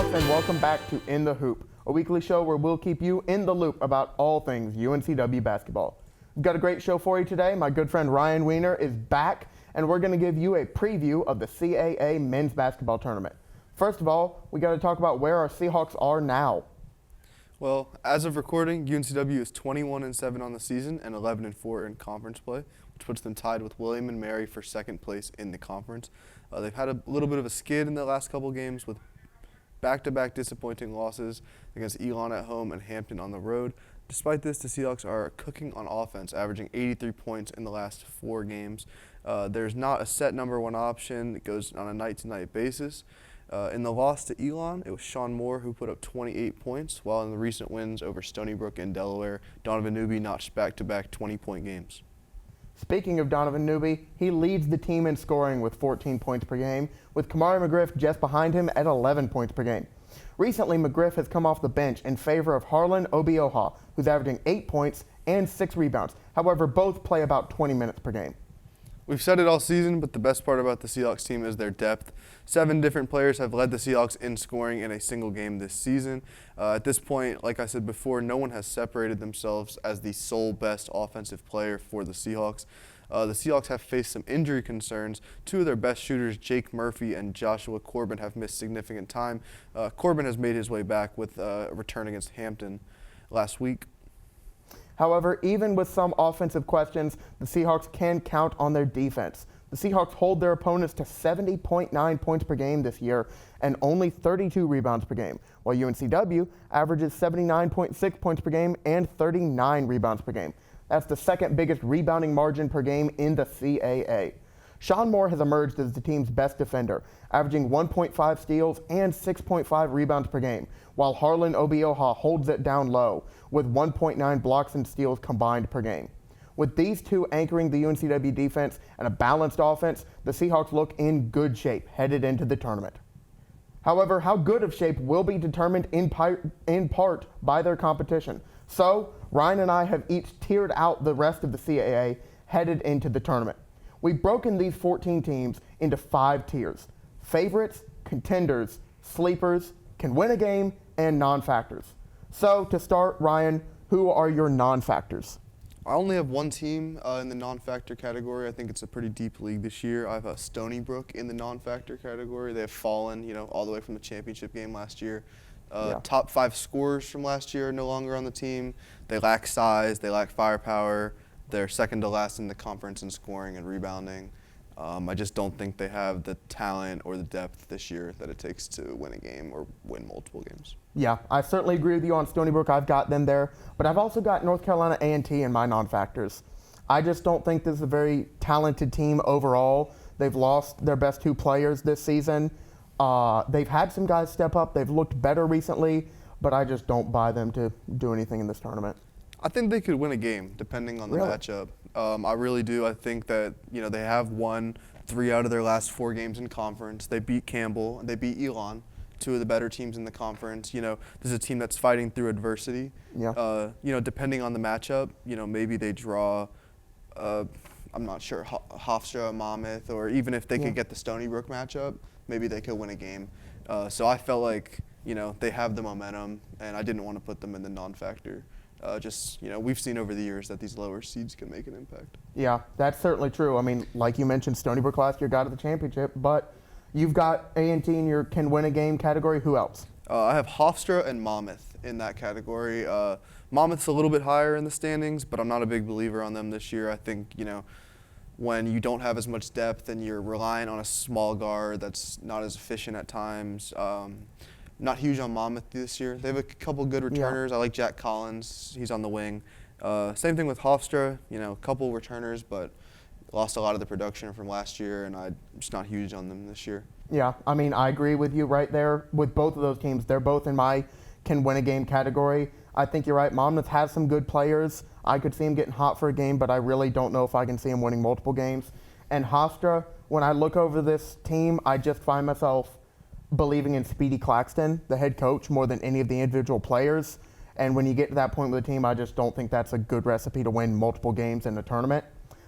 Seahawks, and welcome back to In the Hoop, a weekly show where we'll keep you in the loop about all things UNCW basketball. We've got a great show for you today. My good friend Ryan Wiener is back, and we're going to give you a preview of the CAA men's basketball tournament. First of all, we got to talk about where our Seahawks are now. Well, as of recording, UNCW is 21-7 on the season and 11-4 in conference play, which puts them tied with William and Mary for second place in the conference. They've had a little bit of a skid in the last couple games with back-to-back disappointing losses against Elon at home and Hampton on the road. Despite this, the Seahawks are cooking on offense, averaging 83 points in the last 4 games. There's not a set number one option. It goes on a night-to-night basis. In the loss to Elon, it was Sean Moore who put up 28 points, while in the recent wins over Stony Brook and Delaware, Donovan Newby notched back-to-back 20-point games. Speaking of Donovan Newby, he leads the team in scoring with 14 points per game, with Kamari McGriff just behind him at 11 points per game. Recently, McGriff has come off the bench in favor of Harlan Obioha, who's averaging 8 points and 6 rebounds. However, both play about 20 minutes per game. We've said it all season, but the best part about the Seahawks team is their depth. 7 different players have led the Seahawks in scoring in a single game this season. At this point, like I said before, no one has separated themselves as the sole best offensive player for the Seahawks. The Seahawks have faced some injury concerns. 2 of their best shooters, Jake Murphy and Joshua Corbin, have missed significant time. Corbin has made his way back with a return against Hampton last week. However, even with some offensive questions, the Seahawks can count on their defense. The Seahawks hold their opponents to 70.9 points per game this year and only 32 rebounds per game, while UNCW averages 79.6 points per game and 39 rebounds per game. That's the second biggest rebounding margin per game in the CAA. Sean Moore has emerged as the team's best defender, averaging 1.5 steals and 6.5 rebounds per game, while Harlan Obioha holds it down low with 1.9 blocks and steals combined per game. With these two anchoring the UNCW defense and a balanced offense, the Seahawks look in good shape headed into the tournament. However, how good of shape will be determined in part by their competition. So, Ryan and I have each tiered out the rest of the CAA headed into the tournament. We've broken these 14 teams into 5 tiers: favorites, contenders, sleepers, can win a game, and non-factors. So to start, Ryan, who are your non-factors? I only have one team in the non-factor category. I think it's a pretty deep league this year. I have Stony Brook in the non-factor category. They have fallen, all the way from the championship game last year. Top 5 scorers from last year are no longer on the team. They lack size. They lack firepower. They're second to last in the conference in scoring and rebounding. I just don't think they have the talent or the depth this year that it takes to win a game or win multiple games. Yeah, I certainly agree with you on Stony Brook. I've got them there, but I've also got North Carolina A&T in my non-factors. I just don't think this is a very talented team overall. They've lost their best 2 players this season. They've had some guys step up. They've looked better recently, but I just don't buy them to do anything in this tournament. I think they could win a game depending on the matchup. I really do. I think that they have won 3 out of their last 4 games in conference. They beat Campbell and they beat Elon, 2 of the better teams in the conference. This is a team that's fighting through adversity. Yeah. Depending on the matchup, maybe they draw. I'm not sure, Hofstra, Monmouth, or even if they could get the Stony Brook matchup, maybe they could win a game. So I felt like they have the momentum, and I didn't want to put them in the non-factor. We've seen over the years that these lower seeds can make an impact. Yeah, that's certainly true. I mean, like you mentioned, Stony Brook last year got to the championship, but you've got A&T in your can win a game category. Who else? I have Hofstra and Monmouth in that category. Monmouth's a little bit higher in the standings, but I'm not a big believer on them this year. I think, when you don't have as much depth and you're relying on a small guard that's not as efficient at times. Not huge on Monmouth this year. They have a couple good returners. I like Jack Collins. He's on the wing. Same thing with Hofstra. A couple returners, but lost a lot of the production from last year, and I'm just not huge on them this year. Yeah, I mean, I agree with you right there with both of those teams. They're both in my can win a game category. I think you're right. Monmouth has some good players. I could see him getting hot for a game, but I really don't know if I can see him winning multiple games. And Hofstra, when I look over this team, I just find myself believing in Speedy Claxton, the head coach, more than any of the individual players. And when you get to that point with the team, I just don't think that's a good recipe to win multiple games in a tournament.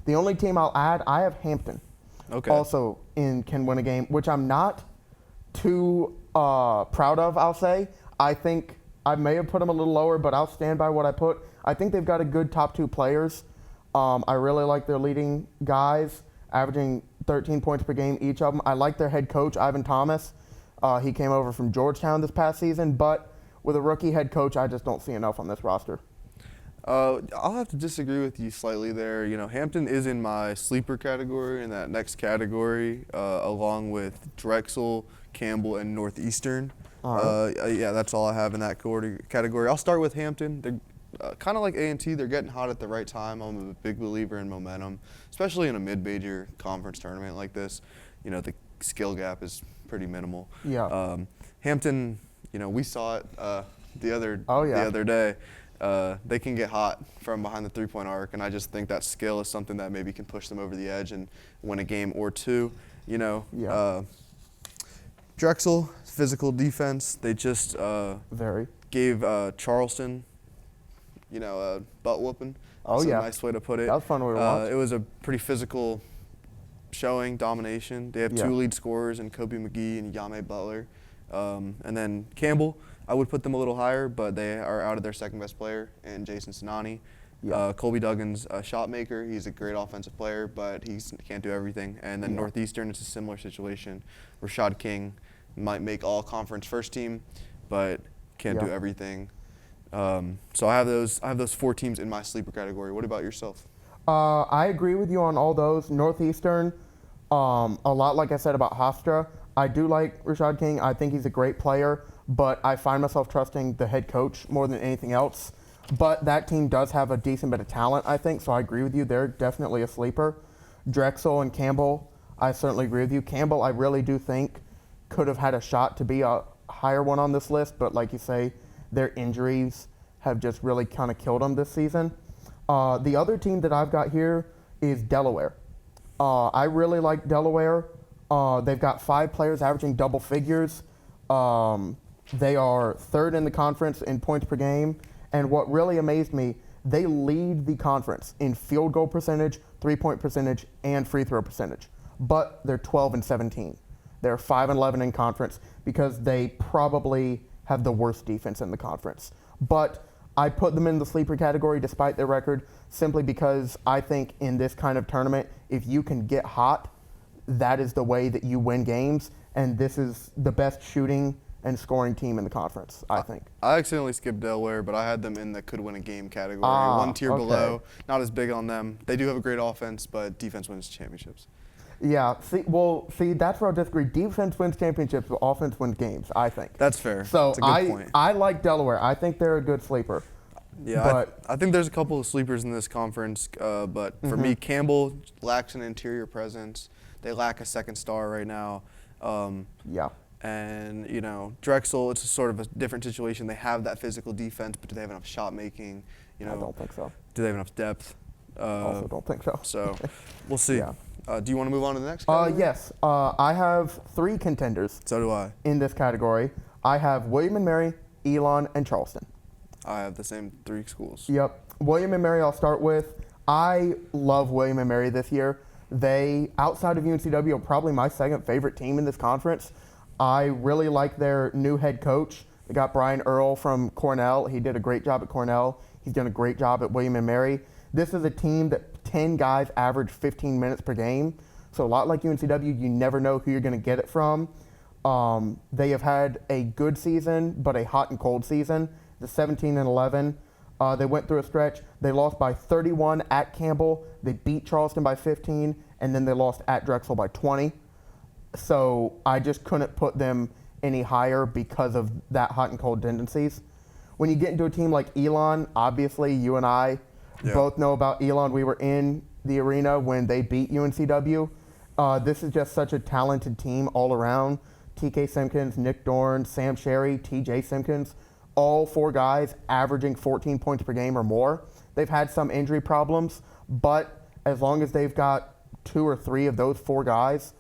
The only team I'll add, I have Hampton. Okay. Also can win a game, which I'm not too proud of, I'll say. I think I may have put them a little lower, but I'll stand by what I put. I think they've got a good top 2 players. I really like their leading guys, averaging 13 points per game, each of them. I like their head coach, Ivan Thomas. He came over from Georgetown this past season, but with a rookie head coach, I just don't see enough on this roster. I'll have to disagree with you slightly there. You know, Hampton is in my sleeper category in that next category, along with Drexel, Campbell, and Northeastern. Yeah, that's all I have in that category. I'll start with Hampton. They're kind of like A&T. They're getting hot at the right time. I'm a big believer in momentum, especially in a mid-major conference tournament like this. You know, the skill gap is pretty minimal. Yeah. Hampton, you know, we saw it the other day. They can get hot from behind the three-point arc, and I just think that skill is something that maybe can push them over the edge and win a game or two. You know, Drexel, physical defense. They just gave Charleston, you know, a butt whooping. That's a nice way to put it. That was fun to watch. It was a pretty physical showing, domination. They have 2 lead scorers in Kobe McGee and Yame Butler. And then Campbell, I would put them a little higher, but they are out of their second best player in Jason Sinani. Colby Duggan's a shot maker. He's a great offensive player, but he can't do everything. And then Northeastern, it's a similar situation. Rashad King might make all conference first team, but can't do everything. So I have those 4 teams in my sleeper category. What about yourself? I agree with you on all those. Northeastern, a lot like I said about Hofstra. I do like Rashad King. I think he's a great player, but I find myself trusting the head coach more than anything else. But that team does have a decent bit of talent, I think, so I agree with you. They're definitely a sleeper. Drexel and Campbell, I certainly agree with you. Campbell, I really do think, could have had a shot to be a higher one on this list, but like you say, their injuries have just really kind of killed them this season. The other team that I've got here is Delaware. I really like Delaware. They've got 5 players averaging double figures. They are 3rd in the conference in points per game. And what really amazed me, they lead the conference in field goal percentage, 3-point percentage, and free throw percentage. But they're 12-17. They're 5-11 in conference because they probably have the worst defense in the conference. But I put them in the sleeper category despite their record simply because I think in this kind of tournament, if you can get hot, that is the way that you win games. And this is the best shooting and scoring team in the conference, I think. I accidentally skipped Delaware, but I had them in the could win a game category. 1 tier below. Not as big on them. They do have a great offense, but defense wins championships. Yeah, see, that's where I disagree. Defense wins championships, but offense wins games, I think. That's fair. So that's a good point. I like Delaware. I think they're a good sleeper. Yeah, I think there's a couple of sleepers in this conference, but for me, Campbell lacks an interior presence. They lack a second star right now. And, you know, Drexel, it's a sort of a different situation. They have that physical defense, but do they have enough shot making? You know, I don't think so. Do they have enough depth? Also don't think so. So we'll see. Do you want to move on to the next category? Yes. I have 3 contenders. So do I. In this category. I have William & Mary, Elon, and Charleston. I have the same 3 schools. Yep. William & Mary I'll start with. I love William & Mary this year. They, outside of UNCW, are probably my second favorite team in this conference. I really like their new head coach. They got Brian Earl from Cornell. He did a great job at Cornell. He's done a great job at William & Mary. This is a team that 10 guys average 15 minutes per game. So a lot like UNCW, you never know who you're going to get it from. They have had a good season, but a hot and cold season. The 17-11. They went through a stretch. They lost by 31 at Campbell. They beat Charleston by 15, and then they lost at Drexel by 20. So I just couldn't put them any higher because of that hot and cold tendencies. When you get into a team like Elon, obviously you and I both know about Elon. We were in the arena when they beat UNCW. This is just such a talented team all around. TK Simpkins, Nick Dorn, Sam Sherry, TJ Simpkins, all 4 guys averaging 14 points per game or more. They've had some injury problems, but as long as they've got 2 or 3 of those 4 guys,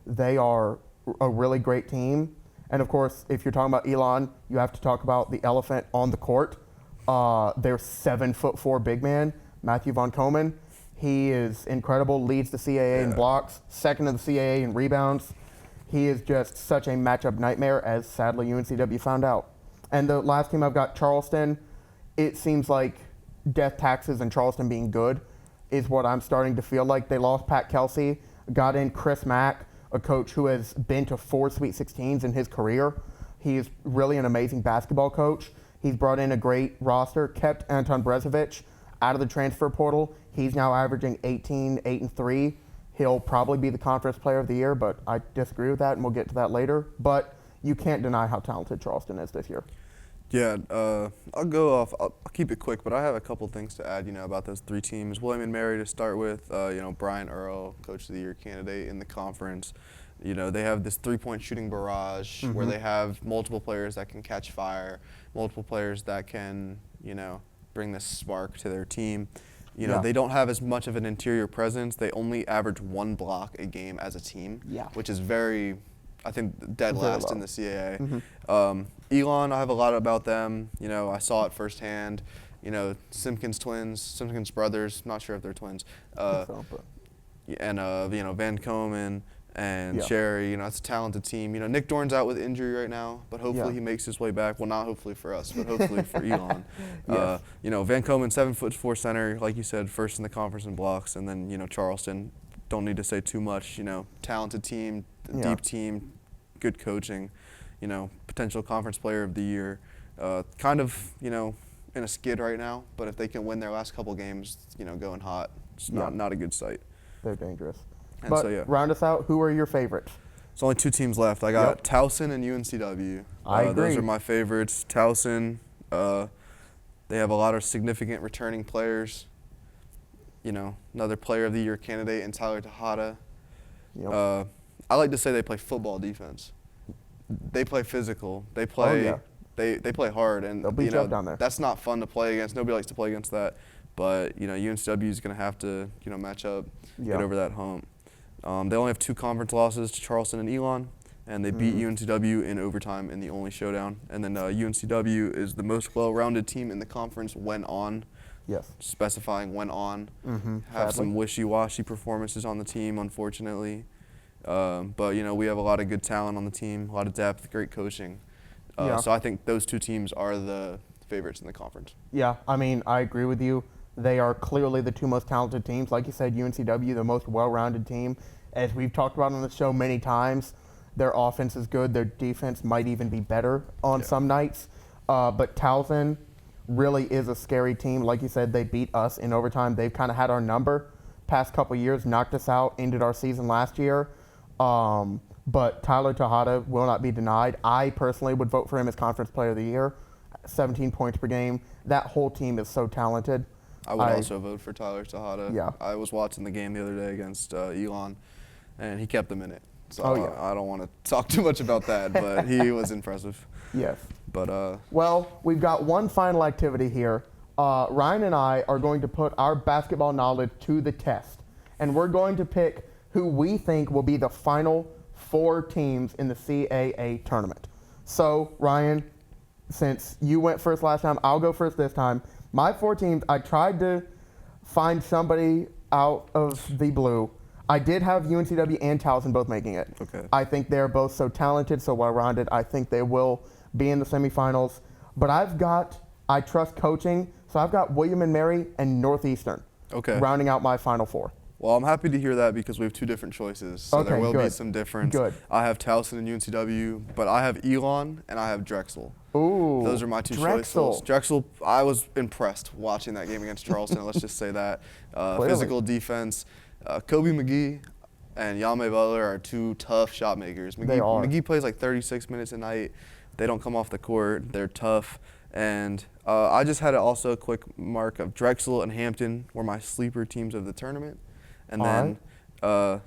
they are a really great team. And of course, if you're talking about Elon, you have to talk about the elephant on the court. Their 7'4" big man, Matthew Von Komen. He is incredible, leads the CAA in blocks, second in the CAA in rebounds. he is just such a matchup nightmare, as sadly UNCW found out. And the last team I've got, Charleston. It seems like death taxes and Charleston being good is what I'm starting to feel like. They lost Pat Kelsey, got in Chris Mack, a coach who has been to 4 Sweet 16s in his career. He's really an amazing basketball coach. He's brought in a great roster, kept Anton Brezovic out of the transfer portal. He's now averaging 18, 8, and 3. He'll probably be the conference player of the year, but I disagree with that, and we'll get to that later. But you can't deny how talented Charleston is this year. Yeah, I'll go off. I'll keep it quick, but I have a couple things to add, about those 3 teams. William and Mary to start with, Brian Earl, Coach of the Year candidate in the conference. They have this 3-point shooting barrage where they have multiple players that can catch fire, multiple players that can, bring this spark to their team. They don't have as much of an interior presence. They only average 1 block a game as a team, which is very, I think, dead last in the CAA. Elon, I have a lot about them. I saw it firsthand. Simpkins twins, Simpkins brothers, not sure if they're twins. And, Van Komen and Sherry, it's a talented team. Nick Dorn's out with injury right now, but hopefully he makes his way back. Well, not hopefully for us, but hopefully for Elon. Van Komen, 7'4" center, like you said, first in the conference in blocks. And then, Charleston, don't need to say too much. Talented team, deep team, good coaching. Potential conference player of the year. Kind of, in a skid right now, but if they can win their last couple games, going hot, it's not a good sight. They're dangerous. And but round us out, who are your favorites? There's only 2 teams left. I got Towson and UNCW. I agree. Those are my favorites. Towson, they have a lot of significant returning players. Another player of the year candidate in Tyler Tejada. I like to say they play football defense. They play physical. They play they play hard, and they'll beat you up down there. That's not fun to play against. Nobody likes to play against that. But UNCW is going to have to match up, get over that hump. They only have 2 conference losses to Charleston and Elon, and they beat UNCW in overtime in the only showdown. And then UNCW is the most well-rounded team in the conference when on. Yes. Specifying when on. Have some wishy-washy performances on the team, unfortunately. But we have a lot of good talent on the team, a lot of depth, great coaching. So I think those 2 teams are the favorites in the conference. Yeah, I mean, I agree with you. They are clearly the 2 most talented teams. Like you said, UNCW, the most well-rounded team. As we've talked about on the show many times, their offense is good. Their defense might even be better on some nights. But Towson really is a scary team. Like you said, they beat us in overtime. They've kind of had our number past couple years, knocked us out, ended our season last year. But Tyler Tejada will not be denied. I personally would vote for him as Conference Player of the Year. 17 points per game. That whole team is so talented. I would also vote for Tyler Tejada. Yeah. I was watching the game the other day against Elon, and he kept them in it. So I don't want to talk too much about that, but he was impressive. Yes. But well, we've got one final activity here. Ryan and I are going to put our basketball knowledge to the test, and we're going to pick who we think will be the final 4 teams in the CAA tournament. So, Ryan, since you went first last time, I'll go first this time. My 4 teams, I tried to find somebody out of the blue. I did have UNCW and Towson both making it. Okay. I think they're both so talented, so well-rounded. I think they will be in the semifinals. But I trust coaching, so I've got William and Mary and Northeastern rounding out my final 4. Well, I'm happy to hear that because we have 2 different choices, so there will be some difference. Good. I have Towson and UNCW, but I have Elon and I have Drexel. Ooh, those are my 2 choices. Drexel, I was impressed watching that game against Charleston. Let's just say that. Physical defense. Kobe McGee and Yame Butler are 2 tough shot makers. McGee plays like 36 minutes a night. They don't come off the court. They're tough. And I just had also a quick mark of Drexel and Hampton were my sleeper teams of the tournament. And then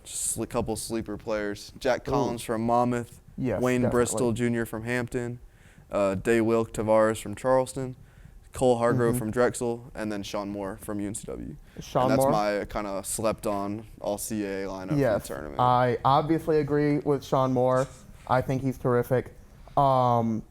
just a couple sleeper players. Jack Collins from Monmouth. Yes, Wayne definitely. Bristol Jr. from Hampton. Day Wilk Tavares from Charleston. Cole Hargrove from Drexel. And then Sean Moore from UNCW. And that's my kind of slept-on all-CAA lineup for the tournament. I obviously agree with Sean Moore. I think he's terrific. I'll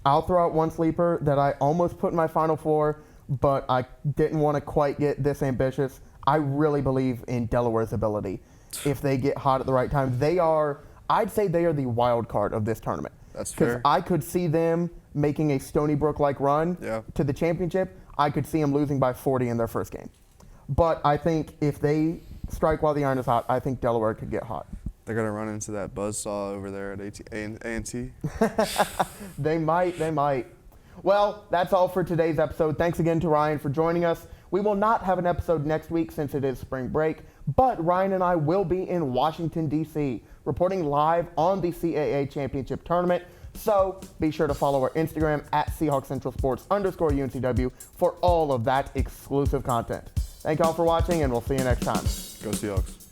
throw out one sleeper that I almost put in my final 4, but I didn't want to quite get this ambitious. I really believe in Delaware's ability. If they get hot at the right time, they are I'd say they are the wild card of this tournament. That's fair. Because I could see them making a Stony Brook-like run to the championship. I could see them losing by 40 in their first game. But I think if they strike while the iron is hot, I think Delaware could get hot. They're going to run into that buzzsaw over there at A&T. They might. Well, that's all for today's episode. Thanks again to Ryan for joining us. We will not have an episode next week since it is spring break, but Ryan and I will be in Washington, D.C., reporting live on the CAA Championship Tournament. So be sure to follow our Instagram at SeahawksCentralSports_UNCW for all of that exclusive content. Thank y'all for watching, and we'll see you next time. Go Seahawks.